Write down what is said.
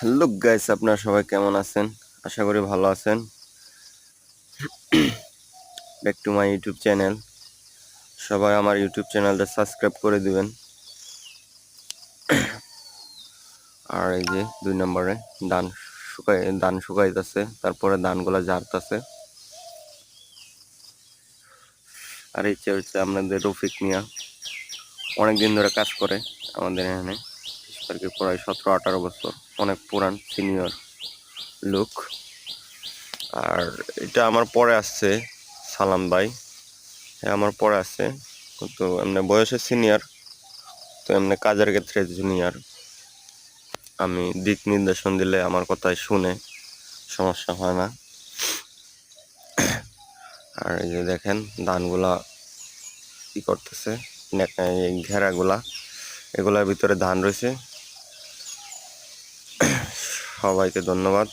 Hello guys, আপনারা সবাই কেমন আছেন? আশা করি ভালো আছেন। Back to my YouTube channel. সবাই আমার ইউটিউব চ্যানেলটা সাবস্ক্রাইব করে দিবেন। আর এই যে 2 নম্বরে ধান শুকাইতেছে, তারপরে ধানগুলা ঝাড়তেছে। আর এই হচ্ছে আপনাদের রফিক মিয়া, অনেক দিন ধরে কাজ করে আমাদের এখানে, আর কি প্রায় 17-18 বছর, অনেক পুরান সিনিয়র লোক। আর এটা আমার পরে আসছে সালাম ভাই, হ্যাঁ আমার পরে আসছে, কিন্তু এমনি বয়সে সিনিয়র, তো এমনি কাজের ক্ষেত্রে জুনিয়র। আমি দিক নির্দেশন দিলে আমার কথাই শুনে, সমস্যা হয় না। আর এই যে দেখেন ধানগুলা কি করতেছে, এই ঘেরাগুলা, এগুলার ভিতরে ধান রয়েছে। সবাইকে ধন্যবাদ।